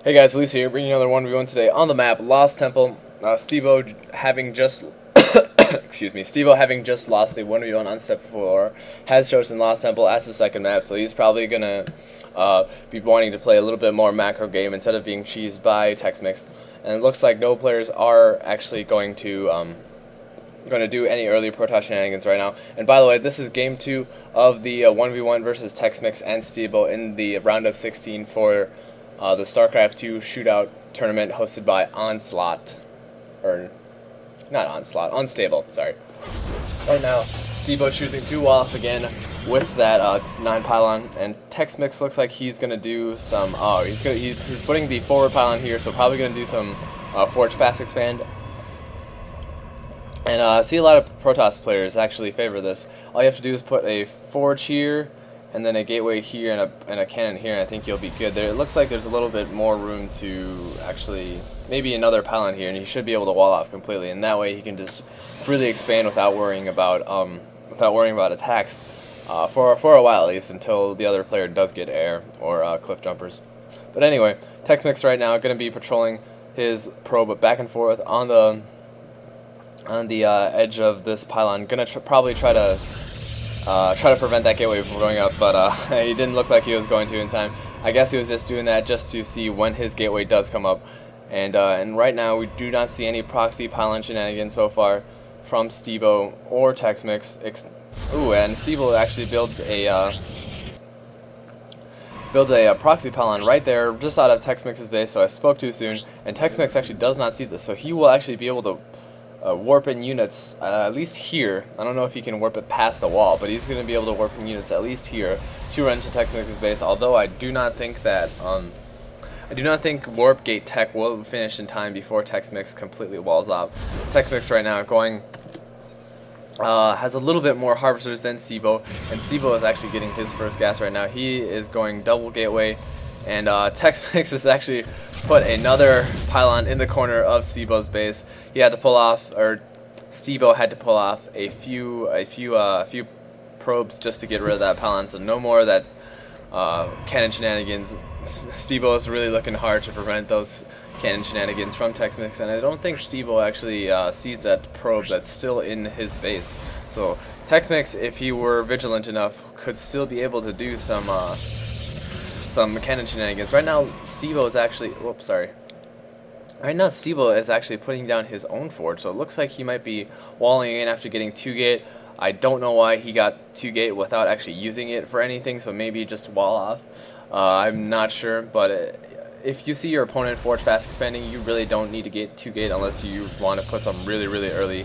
Hey guys, Elise here, bringing another 1v1 today on the map, Lost Temple. Stebo having just, Stebo having just lost the 1v1 on step 4, has chosen Lost Temple as the second map, so he's probably gonna be wanting to play a little bit more macro game instead of being cheesed by Texmix. And it looks like no players are actually going to do any early Protoss shenanigans right now. And by the way, this is game 2 of the 1v1 versus Texmix and Stebo in the round of 16 for the StarCraft 2 Shootout tournament hosted by Onslaught, or not Onslaught, Unstable, sorry. Right now, Stebo choosing to wall off again with that 9 pylon, and Texmix looks like he's gonna do some. He's putting the forward pylon here, so probably gonna do some Forge Fast Expand. And I see a lot of Protoss players actually favor this. All you have to do is put a Forge here, and then a gateway here, and a cannon here, and I think you'll be good there. It looks like there's a little bit more room to actually, maybe another pylon here, and he should be able to wall off completely, and that way he can just freely expand without worrying about attacks for a while at least, until the other player does get air or cliff jumpers. But anyway, Texmix right now going to be patrolling his probe back and forth on the edge of this pylon. Gonna probably try to prevent that gateway from going up, but he didn't look like he was going to in time. I guess he was just doing that just to see when his gateway does come up. And right now we do not see any proxy pylon shenanigans so far from Stebo or Texmix. Ooh, and Stebo actually builds a proxy pylon right there, just out of Texmix's base. So I spoke too soon, and Texmix actually does not see this, so he will actually be able to warp in units at least here. I don't know if he can warp it past the wall, but he's going to be able to warp in units at least here to run to Texmix's base. Although I do not think that warp gate tech will finish in time before Texmix completely walls off. Texmix right now has a little bit more harvesters than Stebo, and Stebo is actually getting his first gas right now. He is going double gateway, and Texmix has actually put another pylon in the corner of Stebo's base. He had to pull off, or Stebo had to pull off a few probes just to get rid of that pylon. So no more of that cannon shenanigans. Stebo is really looking hard to prevent those cannon shenanigans from Texmix, and I don't think Stebo actually sees that probe that's still in his base. So Texmix, if he were vigilant enough, could still be able to do some cannon shenanigans. Right now, Stebo is actually. Whoops, sorry. Right now, Stebo is actually putting down his own forge, so it looks like he might be walling in after getting 2-gate. I don't know why he got 2-gate without actually using it for anything, so maybe just wall off. I'm not sure, but if you see your opponent forge fast expanding, you really don't need to get 2-gate unless you want to put some really early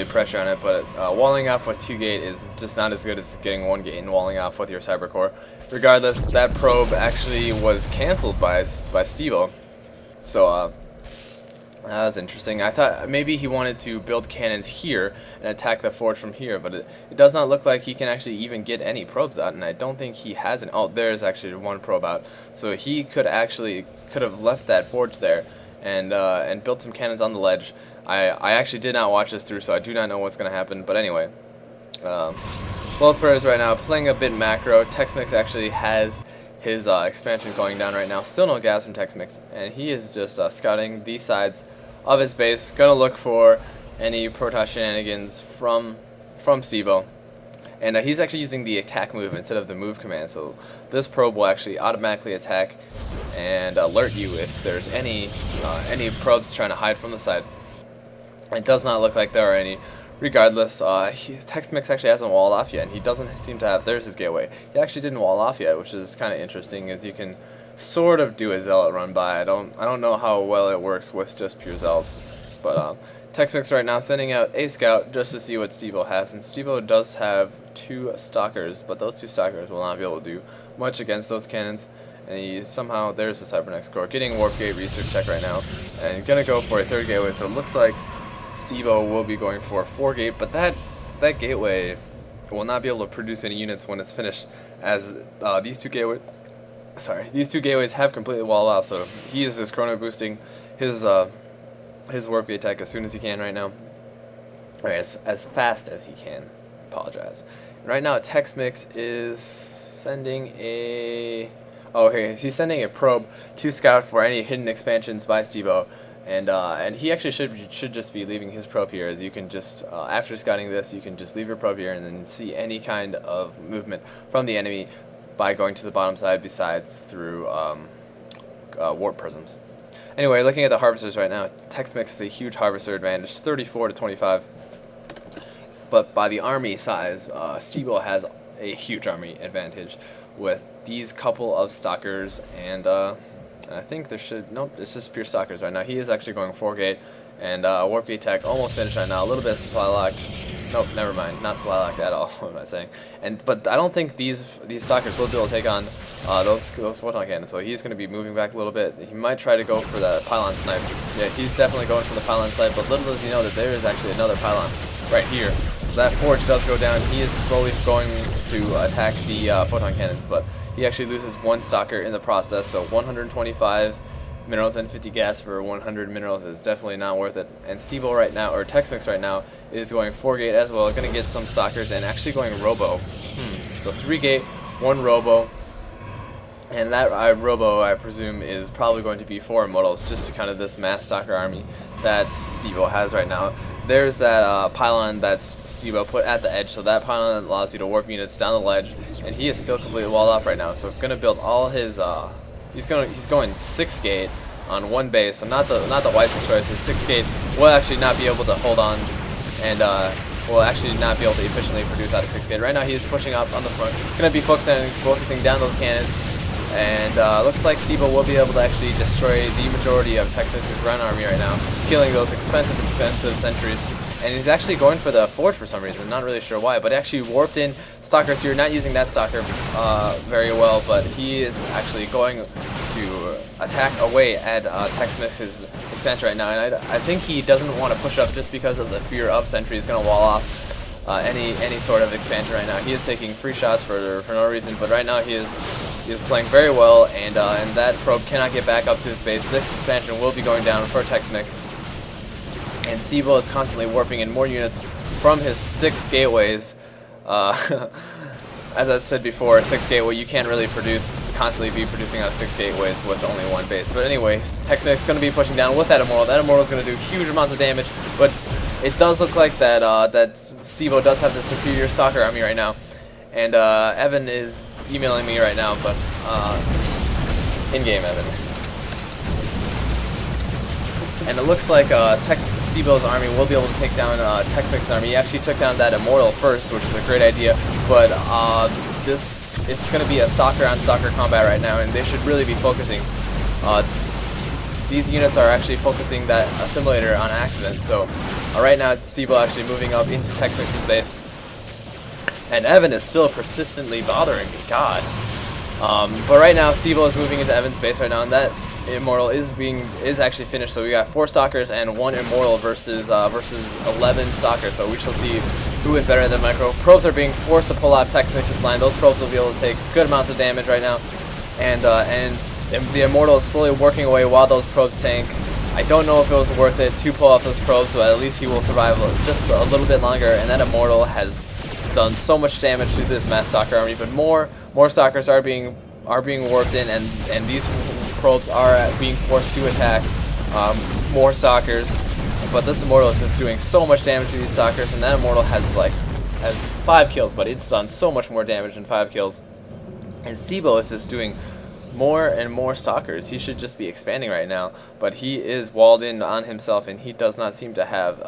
pressure on it. But walling off with 2-gate is just not as good as getting 1-gate and walling off with your cyber core. Regardless, that probe actually was cancelled by Stebo, so that was interesting. I thought maybe he wanted to build cannons here and attack the forge from here, but it does not look like he can actually even get any probes out, and I don't think he has any. Oh, there's actually one probe out, so he could have left that forge there and built some cannons on the ledge. I actually did not watch this through, so I do not know what's going to happen, but anyway. Both players right now playing a bit macro. Texmix actually has his expansion going down right now. Still no gas from Texmix, and he is just scouting these sides of his base. Gonna look for any Protoss shenanigans from Stebo. And he's actually using the attack move instead of the move command, so this probe will actually automatically attack and alert you if there's any probes trying to hide from the side. It does not look like there are any. Regardless, Texmix actually hasn't walled off yet, and he doesn't seem to have. There's his gateway. He actually didn't wall off yet, which is kind of interesting, as you can sort of do a zealot run by. I don't know how well it works with just pure zealots, but Texmix right now sending out a scout just to see what Stebo has, and Stebo does have 2 stalkers, but those 2 stalkers will not be able to do much against those cannons. And he somehow, there's the Cybernex core, getting warp gate research check right now, and gonna go for a 3rd gateway. So it looks like Stebo will be going for a 4-gate, but that gateway will not be able to produce any units when it's finished, as these two gateways have completely walled off. So he is just chrono boosting his warp gate tech as soon as he can right now, or as fast as he can. Apologize. Right now, Texmix is sending a Okay, he's sending a probe to scout for any hidden expansions by Stebo, and he actually should just be leaving his probe here, as you can just after scouting this, you can just leave your probe here and then see any kind of movement from the enemy by going to the bottom side, besides through warp prisms. Anyway, looking at the harvesters right now, Texmix is a huge harvester advantage, 34 to 25. But by the army size, Stebo has a huge army advantage with these couple of stalkers, and I think there should, nope, it's just pure stalkers right now. He is actually going 4-gate, and warp gate tech almost finished right now. A little bit of supply locked. Nope, never mind, not supply locked at all. What am I saying? But I don't think these stalkers will be able to take on those photon cannons. So he's going to be moving back a little bit. He might try to go for the pylon snipe. Yeah, he's definitely going for the pylon snipe. But little does he know that there is actually another pylon right here. So that forge does go down. He is slowly going to attack the photon cannons, but he actually loses one stalker in the process. So 125 minerals and 50 gas for 100 minerals is definitely not worth it. And Stebo right now, or Texmix right now, is going 4-gate as well, going to get some stalkers and actually going robo. So 3-gate, 1 robo, and that robo, I presume, is probably going to be 4 immortals, just to counter this mass stalker army that Stebo has right now. There's that pylon that Stebo put at the edge, so that pylon allows you to warp units down the ledge, and he is still completely walled off right now. So going to build all his he's going 6-gate on 1 base, so not the white destroyers. His 6-gate will actually not be able to hold on, and will actually not be able to efficiently produce out of 6-gate. Right now he is pushing up on the front, going to be focusing down those cannons, and looks like Stebo will be able to actually destroy the majority of Texmix's ground army right now, killing those expensive sentries. And he's actually going for the forge for some reason, not really sure why, but actually warped in stalkers here, not using that stalker very well, but he is actually going to attack away at Texmix's expansion right now, and I think he doesn't want to push up just because of the fear of sentry is going to wall off any sort of expansion right now. He is taking free shots for no reason, but right now he is playing very well, and that probe cannot get back up to his base. This expansion will be going down for Texmix. And Stebo is constantly warping in more units from his 6 gateways. As I said before, 6 gateway, you can't really constantly be producing out of 6 gateways with only 1 base. But anyway, Texmix is going to be pushing down with that immortal. That immortal is going to do huge amounts of damage, but it does look like that that Stebo does have the superior stalker army right now. And Evan is emailing me right now, but in-game Evan. And it looks like Stebo's army will be able to take down Texmix's army. He actually took down that immortal first, which is a great idea, but it's going to be a stalker-on-stalker combat right now, and they should really be focusing. These units are actually focusing that assimilator on accident, so right now Stebo actually moving up into Texmix's base. And Evan is still persistently bothering me, God. But right now Stebo is moving into Evan's base right now, and that immortal is actually finished. So we got 4 stalkers and 1 immortal versus 11 stalkers. So we shall see who is better than Micro. Probes are being forced to pull out Texmix's line. Those probes will be able to take good amounts of damage right now, and the immortal is slowly working away while those probes tank. I don't know if it was worth it to pull off those probes, but at least he will survive just a little bit longer. And that immortal has done so much damage to this mass stalker army, but more stalkers are being warped in, and these probes are being forced to attack more stalkers. But this immortal is just doing so much damage to these stalkers, and that immortal has 5 kills, but it's done so much more damage than 5 kills. And Stebo is just doing more and more stalkers. He should just be expanding right now, but he is walled in on himself, and he does not seem to have